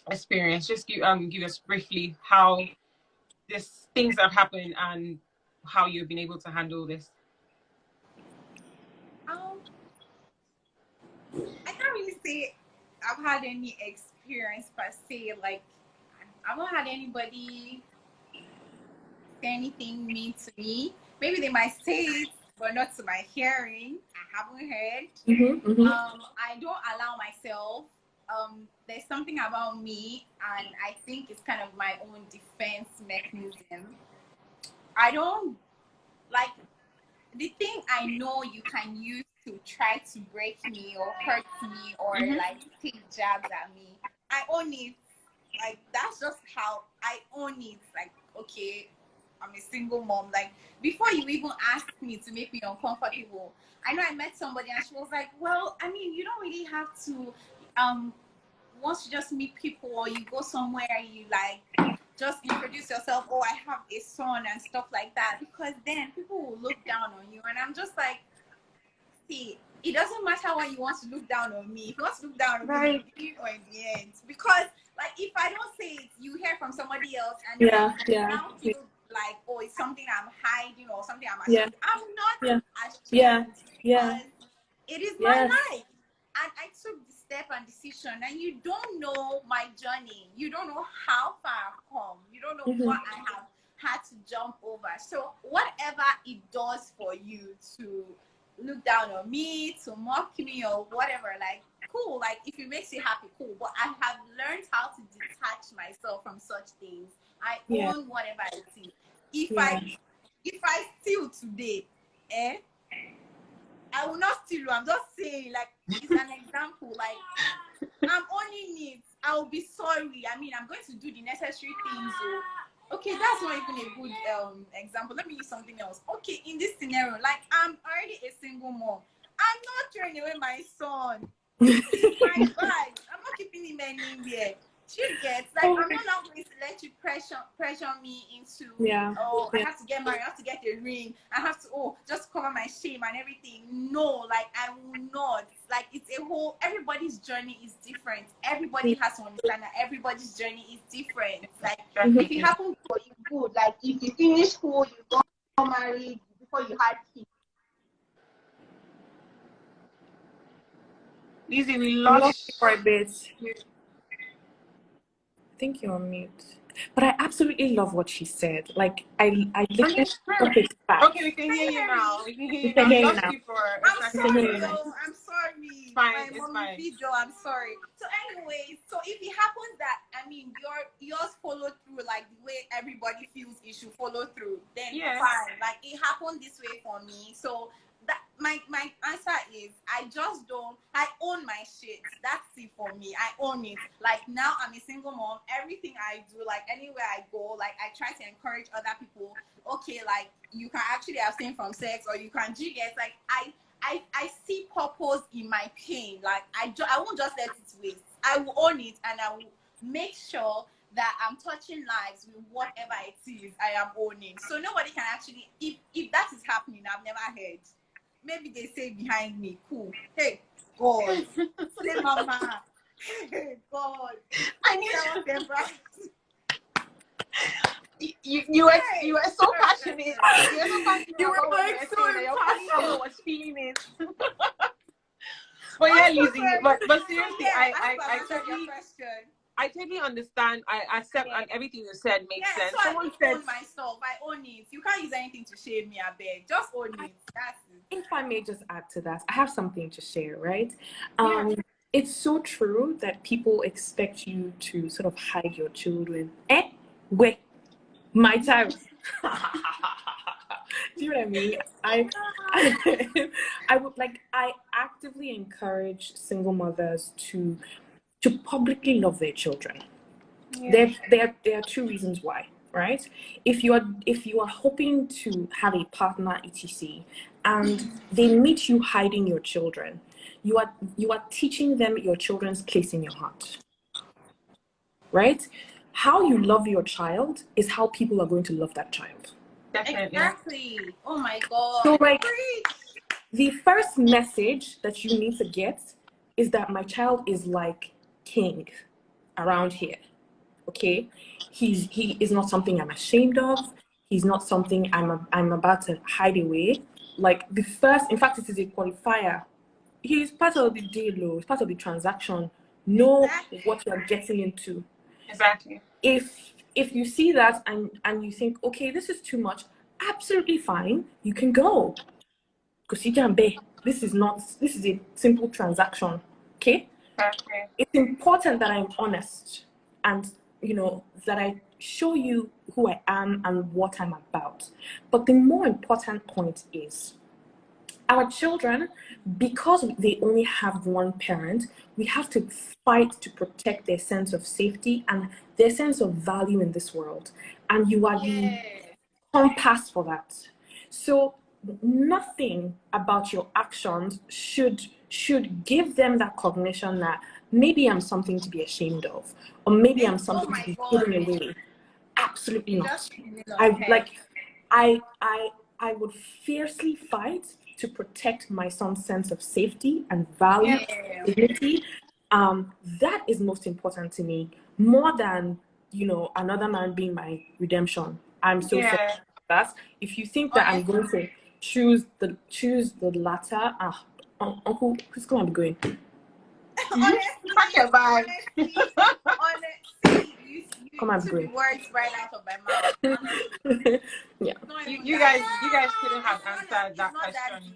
experience, just give us briefly how this things have happened and how you've been able to handle this. I can't really say I've had any experience per se. Like, I've not had anybody say anything mean to me. Maybe they might say it, but not to my hearing. I haven't heard. I don't allow myself. There's something about me, and I think it's kind of my own defense mechanism. I don't like the thing I know you can use to try to break me or hurt me or like take jabs at me. I own it. Like, that's just how I own it. Like, okay, I'm a single mom. Like, before you even ask me to make me uncomfortable, I know I met somebody and she was like, well, I mean, you don't really have to, once you just meet people or you go somewhere, you like just introduce yourself, oh, I have a son and stuff like that, because then people will look down on you. And I'm just like, see, it doesn't matter when you want to look down on me. If you want to look down on me in the beginning or in the end, because like if I don't say it, you hear from somebody else, and you now feel like, oh, it's something I'm hiding or something I'm ashamed. I'm not ashamed because it is my life, and I took the step and decision. And you don't know my journey. You don't know how far I've come. You don't know what I have had to jump over. So whatever it does for you to look down on me, to mock me or whatever, like, cool. Like, if it makes you happy, cool. But I have learned how to detach myself from such things. I own whatever I see. If I steal today, I will not steal you. I'm just saying, like, it's an example. Like, I'm owning it. I will be sorry. I mean, I'm going to do the necessary things. So, okay, that's not even a good example. Let me use something else. Okay, in this scenario, like, I'm already a single mom. I'm not throwing away my son. He's my bag. I'm not keeping him anywhere. She gets like, I'm not going to let you pressure me into I have to get married, I have to get a ring, I have to just cover my shame and everything. No, like, I will not. Like, it's a whole, everybody's journey is different. Everybody has to understand that everybody's journey is different. Like, if it happens for you, good. Like, if you finish school, you got married before you had kids. Lizzie, we lost you for a bit. I think you're on mute. But I absolutely love what she said. Like, I literally okay, we can hear you now. We can hear you now. We lost you for a second. I'm sorry. It's fine. It's fine. Video, I'm sorry. So anyway, so if it happens that, I mean, yours follow through like the way everybody feels it should follow through, then fine. Like, it happened this way for me. So that my answer is, I own my shit. That's it for me. I own it. Like, now I'm a single mom. Everything I do, like, anywhere I go, like, I try to encourage other people. Okay, like, you can actually abstain from sex, or you can get, like, I see purpose in my pain. Like, I won't just let it waste. I will own it, and I will make sure that I'm touching lives with whatever it is I am owning. So nobody can actually, if that is happening, I've never heard. Maybe they say behind me, cool. Hey, God. Say, mama. Hey, God. I need to get back. You were so passionate. You were like so passionate. I was feeling it. But yeah, Lizzie. But seriously, I totally understand. I accept, and everything you said makes sense. So someone said, own myself. I own it. You can't use anything to shame me, I beg. Just own it. That's it. If I may just add to that, I have something to share, right? It's so true that people expect you to sort of hide your children. Wait, my time. Do you know what I mean? I actively encourage single mothers to publicly love their children. There are two reasons why, right? If you are hoping to have a partner, etc., and they meet you hiding your children, you are teaching them your children's place in your heart, right? How you love your child is how people are going to love that child. Definitely. Exactly. Oh my God. So like Preach. the first message that you need to get is that my child is like king around here. Okay, he is not something I'm ashamed of. He's not something I'm about to hide away. Like the first, in fact, it is a qualifier. He's part of the deal, he's part of the transaction. Know Exactly. what you're getting into. Exactly. If you see that and you think, okay, this is too much, absolutely fine. You can go. Because you can be. This is a simple transaction. Okay? Exactly. It's important that I'm honest and that I show you who I am and what I'm about. But the more important point is our children, because they only have one parent, we have to fight to protect their sense of safety and their sense of value in this world. And you are the compass for that. So nothing about your actions should give them that cognition that maybe I'm something to be ashamed of, or maybe I'm something to be hidden away. Absolutely not. I would fiercely fight to protect my son's sense of safety and value, dignity. That is most important to me, more than another man being my redemption. I'm so sorry for that. If you think that I'm going to choose the latter, Uncle, who's going to be going? Honestly, you Come on, took bro. the words right out of my mouth. Yeah. You guys couldn't have answered that question.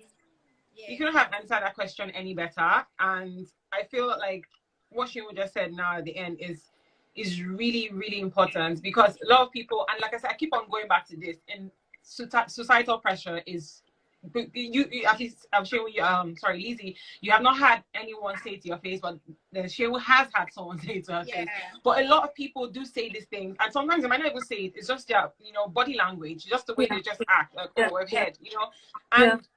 You couldn't have answered that question any better. And I feel like what she just said now at the end is really, really important, because a lot of people, and like I said, I keep on going back to this, and societal pressure is you at least I'm sure you sorry Lizzie, you have not had anyone say it to your face, but Shehu has had someone say it to her face. But a lot of people do say these things, and sometimes they might not even say it. It's just their body language, just the way they just act, like we've head, and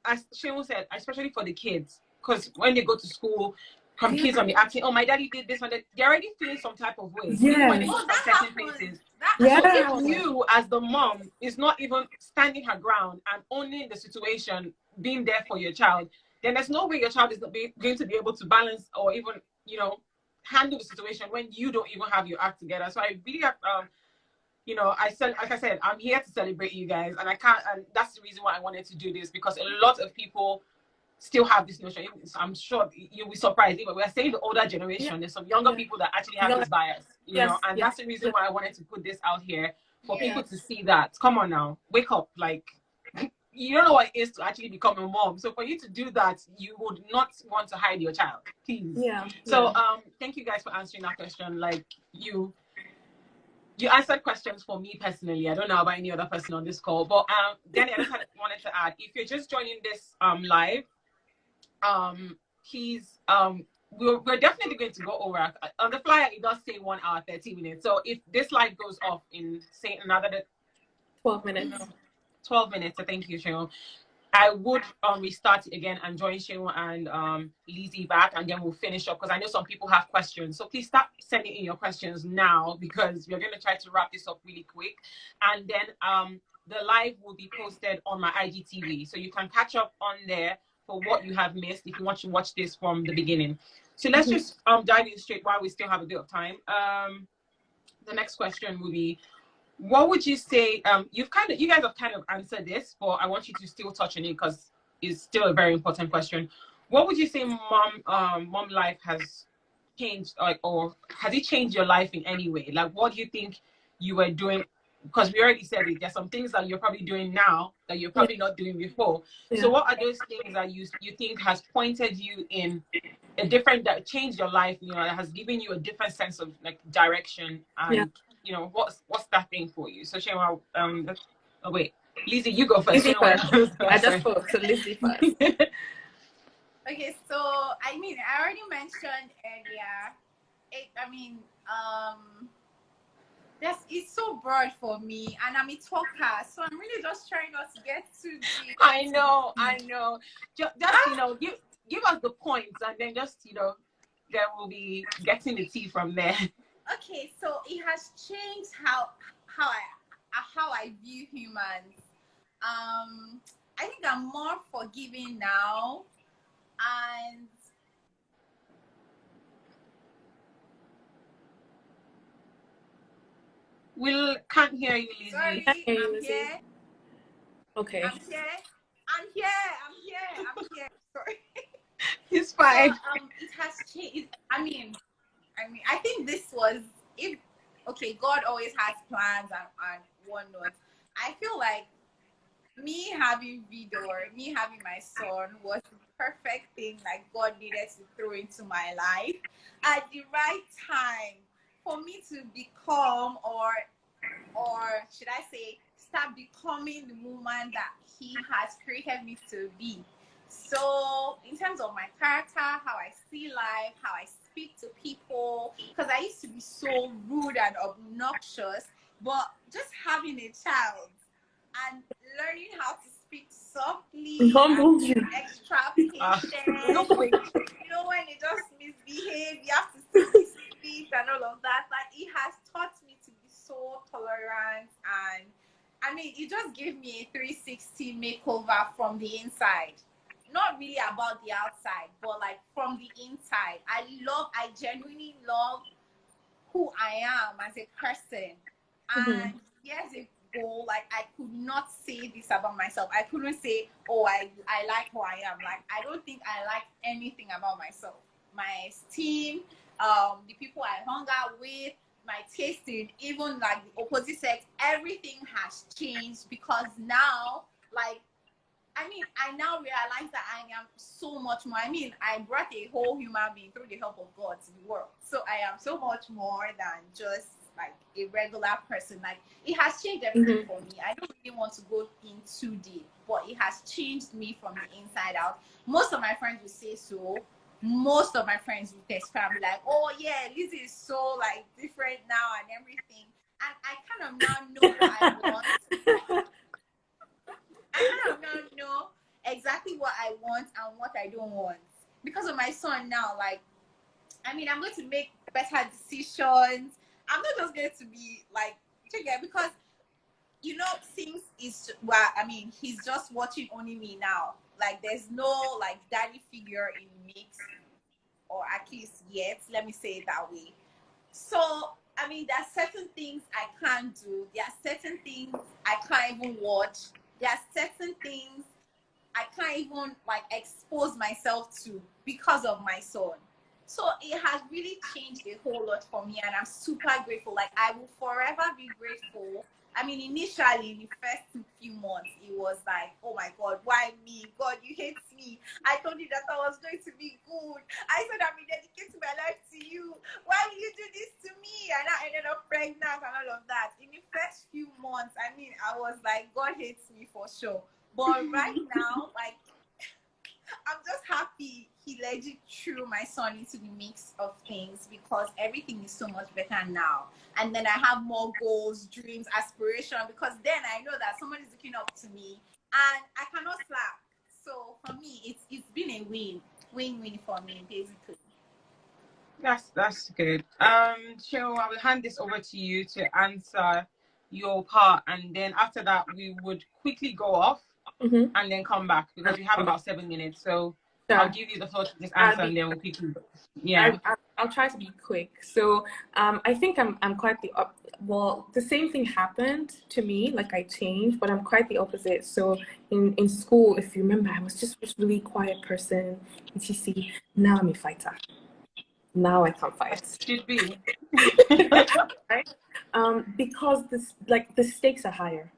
as Shehu said, especially for the kids, because when they go to school, kids on the acting, oh, my daddy did this one, they're already feeling some type of way. Even when they go to certain places. So if you, as the mom, is not even standing her ground and owning the situation, being there for your child, then there's no way your child is going to be able to balance or even, handle the situation when you don't even have your act together. So I really have, like I said, I'm here to celebrate you guys, and and that's the reason why I wanted to do this, because a lot of people still have this notion. I'm sure you'll be surprised, but we're saying the older generation, there's some younger people that actually have this bias, and that's the reason why I wanted to put this out here for people to see that, come on now, wake up, like, you don't know what it is to actually become a mom. So for you to do that, you would not want to hide your child, please. So thank you guys for answering that question. Like, you answered questions for me personally. I don't know about any other person on this call, but Danny, I just wanted to add, if you're just joining this live, we're definitely going to go over on the flyer. It does say 1 hour 30 minutes. So if this live goes off in say another 12 minutes, 12 minutes, so thank you, Shehu, I would restart it again and join Shehu and Lizzie back, and then we'll finish up, because I know some people have questions. So please start sending in your questions now, because we're going to try to wrap this up really quick. And then the live will be posted on my IGTV, so you can catch up on there for what you have missed if you want to watch this from the beginning. So let's just dive in straight while we still have a bit of time. The next question will be, what would you say, you guys have kind of answered this, but I want you to still touch on it because it's still a very important question. What would you say mom life has changed, or has it changed your life in any way? Like, what do you think you were doing? Because we already said it, there's some things that you're probably doing now that you're probably not doing before. So what are those things that you think has pointed you in a different, that changed your life, that has given you a different sense of like direction, and what's that thing for you? So Shema, oh wait, Lizzie, you go first. Lizzie first. I just spoke, so Lizzie first. Okay, so I already mentioned earlier, it's so broad for me, and I'm a talker, so I'm really just trying not to get too deep. I know. Just give us the points, and then just then we'll be getting the tea from there. Okay, so it has changed how how I view humans. I think I'm more forgiving now, and We can't hear you, Lizzie. sorry, Can't hear you, I'm Lizzie. here. Okay. I'm here. I'm here. I'm here. Sorry. It's So, fine. it has changed. I think this was, if okay, God always has plans and whatnot. I feel like me having Vidor, me having my son was the perfect thing like God needed to throw into my life at the right time for me to become, or should I say, start becoming the woman that He has created me to be. So, in terms of my character, how I see life, how I speak to people, because I used to be so rude and obnoxious, but just having a child and learning how to speak softly Humbled and you. extra Ah. patient. You know, when they just misbehave, you have to still be sweet and all of that. But it has taught me to be so tolerant, and I mean, it just gave me a 360 makeover from the inside. Not really about the outside, but like from the inside. I genuinely love who I am as a person. And years ago, like, I could not say this about myself. I couldn't say, oh, I like who I am. Like, I don't think I like anything about myself. My esteem, the people I hung out with, my taste in even like the opposite sex, everything has changed because now, like, I mean, I now realize that I am so much more. I mean, I brought a whole human being through the help of God to the world. So I am so much more than just like a regular person. Like, it has changed everything for me. I don't really want to go in too deep, but it has changed me from the inside out. Most of my friends will say so. Most of my friends will text me and be like, oh yeah, Lizzie is so like different now and everything. And I kind of now know what I want. I kind of now know exactly what I want and what I don't want. Because of my son now, like, I mean, I'm going to make better decisions. I'm not just going to be like, because, you know, things is, well, I mean, he's just watching only me now. Like, there's no, like, daddy figure in mix, or at least yet, let me say it that way. So, I mean, there are certain things I can't do. There are certain things I can't even watch. There are certain things I can't even like expose myself to because of my son. So it has really changed a whole lot for me, and I'm super grateful. Like, I will forever be grateful. I mean, initially in the first few months, it was like, oh my God, why me? God, you hate me. I told you that I was going to be good. I said I'm dedicating my life to you. Why will you do this to me? And I ended up pregnant and all of that. In the first few months, I mean, I was like, God hates me for sure. But right now, like, I'm just happy He legit threw my son into the mix of things, because everything is so much better now. And then I have more goals, dreams, aspiration, because then I know that someone is looking up to me and I cannot slack. So for me, it's been a win-win for me, basically. That's good. Cheryl, I will hand this over to you to answer your part, and then after that we would quickly go off and then come back because we have about 7 minutes. So I'll give you the floor to just answer, and then we'll quickly. Yeah. I'll try to be quick. So I think I'm quite well, the same thing happened to me, like I changed, but I'm quite the opposite. So in school, if you remember, I was just this really quiet person, etc. Now I'm a fighter. Now I can't fight. Should be. Right? Because the stakes are higher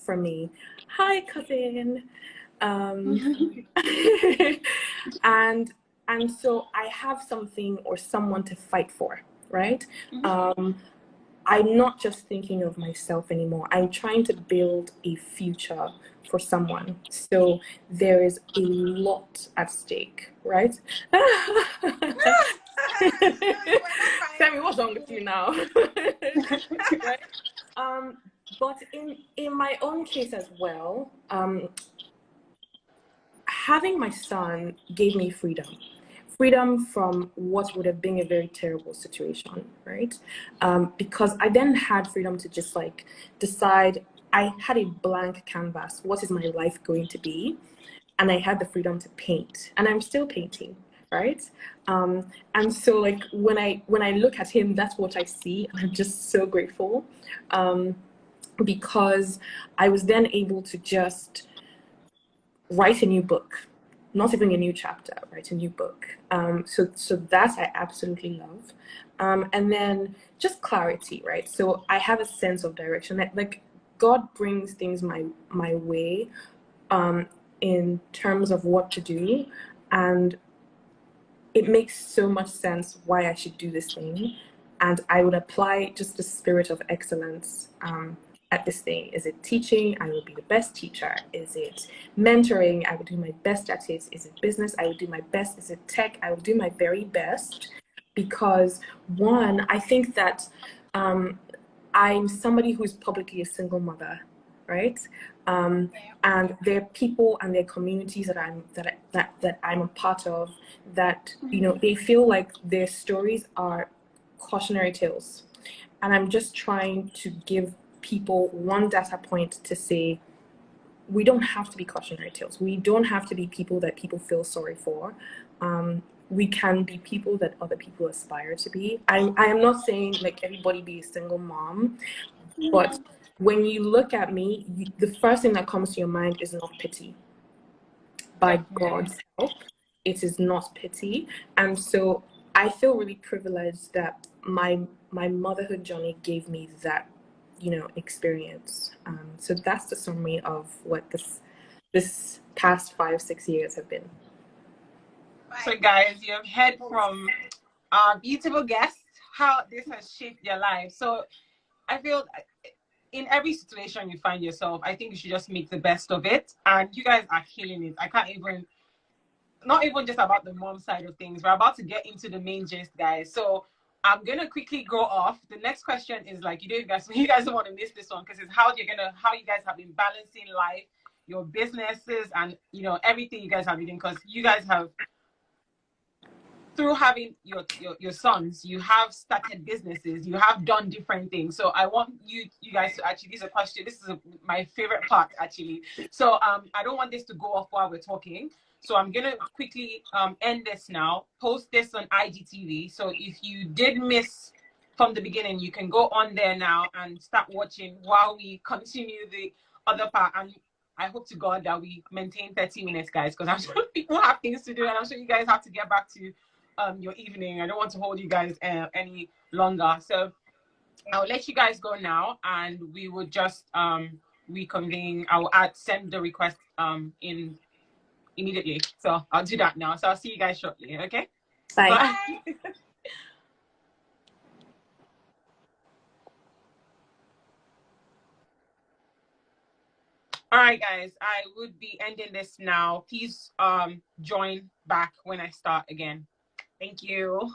for me. Hi, cousin. And so I have something or someone to fight for, right? I'm not just thinking of myself anymore. I'm trying to build a future for someone. So there is a lot at stake, right? Sammy, what's wrong with you now? Right? But in my own case as well, having my son gave me freedom. freedom from what would have been a very terrible situation, right? Because I then had freedom to just like decide. I had a blank canvas. What is my life going to be? And I had the freedom to paint, and I'm still painting, right? And so like when I look at him, that's what I see, and I'm just so grateful, because I was then able to just write a new book, not even a new chapter, write a new book. So that I absolutely love. And then just clarity, right? So I have a sense of direction. Like God brings things my way, in terms of what to do, and it makes so much sense why I should do this thing, and I would apply just the spirit of excellence at this thing. Is it teaching? I will be the best teacher. Is it mentoring? I will do my best at it. Is it business? I will do my best. Is it tech? I will do my very best, because one, I think that I'm somebody who's publicly a single mother, right? And there are people and there are communities that I'm a part of that, you know, they feel like their stories are cautionary tales, and I'm just trying to give people one data point to say we don't have to be cautionary tales. We don't have to be people that people feel sorry for. We can be people that other people aspire to be. I am not saying like everybody be a single mom, but when you look at me, the first thing that comes to your mind is not pity. By God's help, it is not pity. And so I feel really privileged that my motherhood journey gave me that, you know, experience. So that's the summary of what this past 5-6 years have been. So guys, you have heard from our beautiful guests how this has shaped their life. So I feel in every situation you find yourself, I think you should just make the best of it. And you guys are killing it. I can't even, not even just about the mom side of things. We're about to get into the main gist, guys. So I'm gonna quickly go off. The next question is like, you guys don't want to miss this one, because it's how you guys have been balancing life, your businesses, and you know everything you guys have been doing, because you guys have, through having your sons, you have started businesses, you have done different things. So I want you guys to actually, this is a question, this is my favorite part actually. So I don't want this to go off while we're talking. So I'm gonna quickly end this now, post this on IGTV. So if you did miss from the beginning, you can go on there now and start watching while we continue the other part. And I hope to God that we maintain 30 minutes, guys, because I'm sure people have things to do, and I'm sure you guys have to get back to your evening. I don't want to hold you guys any longer. So I'll let you guys go now, and we will just reconvene. I will send the request in immediately. So I'll do that now. So I'll see you guys shortly. Okay? Bye. Bye. All right, guys, I would be ending this now. Please join back when I start again. Thank you.